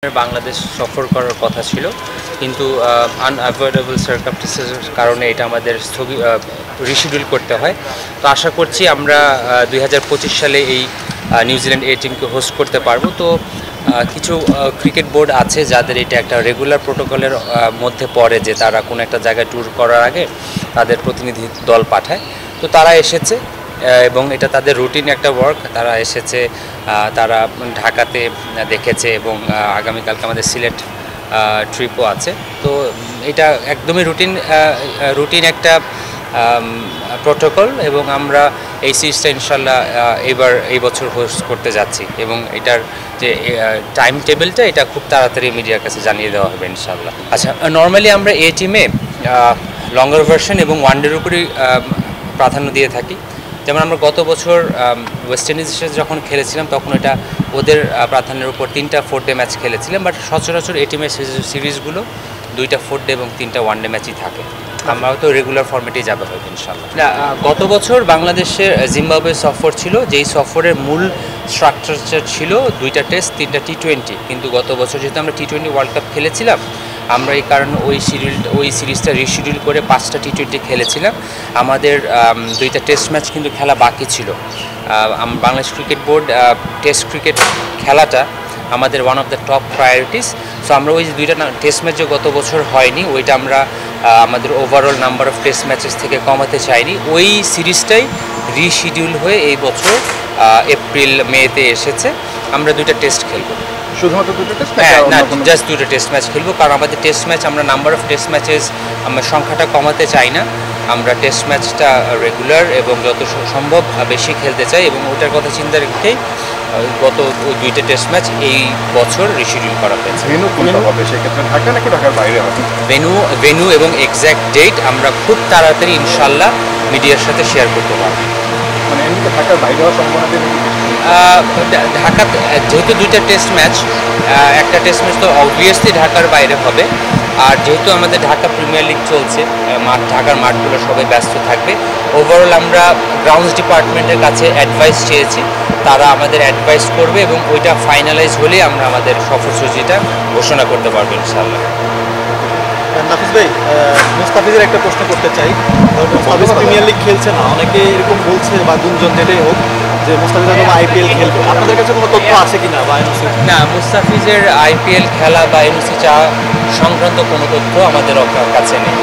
বাংলাদেশ সফর করার কথা ছিল, কিন্তু আনঅ্যাভয়েডেবল সার্কামস্টেন্সেসের কারণে এটা আমাদের রিশিডিউল করতে হয়। তো আশা করছি আমরা 2025 সালে এই নিউজিল্যান্ড এ টিমকে হোস্ট করতে পারবো। তো কিছু ক্রিকেট বোর্ড আছে যাদের এটা একটা রেগুলার প্রোটোকলের মধ্যে পড়ে যে তারা কোনো একটা জায়গায় ট্যুর করার আগে তাদের প্রতিনিধি দল পাঠায়। তো তারা এসেছে এবং এটা তাদের রুটিন একটা ওয়ার্ক। তারা এসেছে, তারা ঢাকাতে দেখেছে এবং আগামীকালকে আমাদের সিলেট ট্রিপও আছে। তো এটা একদমই রুটিন একটা প্রোটোকল এবং আমরা এই সিরিজটা ইনশাল্লাহ এই বছর হোস্ট করতে যাচ্ছি এবং এটার যে টাইম টেবিলটা এটা খুব তাড়াতাড়ি মিডিয়ার কাছে জানিয়ে দেওয়া হবে ইনশাল্লাহ। আচ্ছা, নর্মালি আমরা এই টিমে লঙ্গার ভার্সন এবং ওয়ানডের উপরই প্রাধান্য দিয়ে থাকি। যেমন আমরা গত বছর ওয়েস্ট ইন্ডিজের সাথে যখন খেলেছিলাম তখন এটা ওদের প্রাধান্যের উপর 3টা 4 ডে ম্যাচ খেলেছিলাম, বাট সচরাচর এই টিমের সিরিজগুলো 2টা 4 ডে এবং 3টা 1 ডে ম্যাচই থাকে। আমরাও তো রেগুলার ফর্মেটেই যাবে হয়তো ইনশাল্লাহ। গত বছর বাংলাদেশের জিম্বাবুয়ে সফর ছিল, যেই সফরের মূল স্ট্রাকচার ছিল 2টা টেস্ট 3টা টি20, কিন্তু গত বছর যেহেতু আমরা টি20 ওয়ার্ল্ড কাপ খেলেছিলাম আমরা এই কারণে ওই সিরিজটা রিশিডিউল করে 5টা টি20 খেলেছিলাম। আমাদের 2টা টেস্ট ম্যাচ কিন্তু খেলা বাকি ছিল। Bangladesh cricket board test cricket খেলাটা আমাদের one of the top priorities. So আমরা ওই 2টা টেস্ট ম্যাচ যে গত বছর হয়নি ওইটা আমরা আমাদের overall number of test matches থেকে কমাতে চাইনি। ওই সিরিজটাই রিশিডিউল হয়ে এই বছর এপ্রিল মেতে এসেছে। আমরা 2টা টেস্ট খেলবো, শুধুমাত্র 2টা টেস্ট? হ্যাঁ, না, জাস্ট 2টা টেস্ট ম্যাচ খেলবো, কারণ আমাদের টেস্ট ম্যাচ আমরা নাম্বার অফ টেস্ট ম্যাচেস আমরা সংখ্যাটা কমাতে চাই না। আমরা টেস্ট ম্যাচটা রেগুলার এবং যত সম্ভব বেশি খেলতে চাই এবং ওটার কথা চিন্তা রেখেই গত 2টা টেস্ট ম্যাচ এই বছর রিশিডিউল করা হয়েছে। ভেন্যু কোনটা হবে সেক্ষেত্রে? ঢাকা নাকি ঢাকার বাইরে হবে? ভেন্যু এবং এক্স্যাক্ট ডেট আমরা খুব তাড়াতাড়ি ইনশাল্লাহ মিডিয়ার সাথে শেয়ার করতে পারবো। মানে এমনিতে ঢাকার বাইরে হওয়ার সম্ভাবনা বেশি? ঢাকা যেহেতু 2টা টেস্ট ম্যাচ, একটা টেস্ট ম্যাচ তো অবভিয়াসলি ঢাকার বাইরে হবে, আর যেহেতু আমাদের ঢাকা প্রিমিয়ার লিগ চলছে ঢাকার মাঠগুলো সবাই ব্যস্ত থাকবে। ওভারঅল আমরা গ্রাউন্ডস ডিপার্টমেন্টের কাছে অ্যাডভাইস চেয়েছি, তারা আমাদের অ্যাডভাইস করবে এবং ওইটা ফাইনালাইজ হলেই আমরা আমাদের সফরসূচিটা ঘোষণা করতে পারবো ইনশাআল্লাহ। নাফিস ভাই, মুস্তাফিজের একটা প্রশ্ন করতে চাই। মুস্তাফিজ প্রিমিয়ার লিগ খেলছে না, অনেকে এরকম বলছে বা গুঞ্জন যেটাই হোক যে মুস্তাফিজ হয়তো আইপিএল খেলবে। আপনাদের কাছে কোনো তথ্য আছে কিনা বা এনওসি? না, মুস্তাফিজের আইপিএল খেলা বা এনওসি চাওয়া সংক্রান্ত কোনো তথ্য আমাদের কাছে নেই।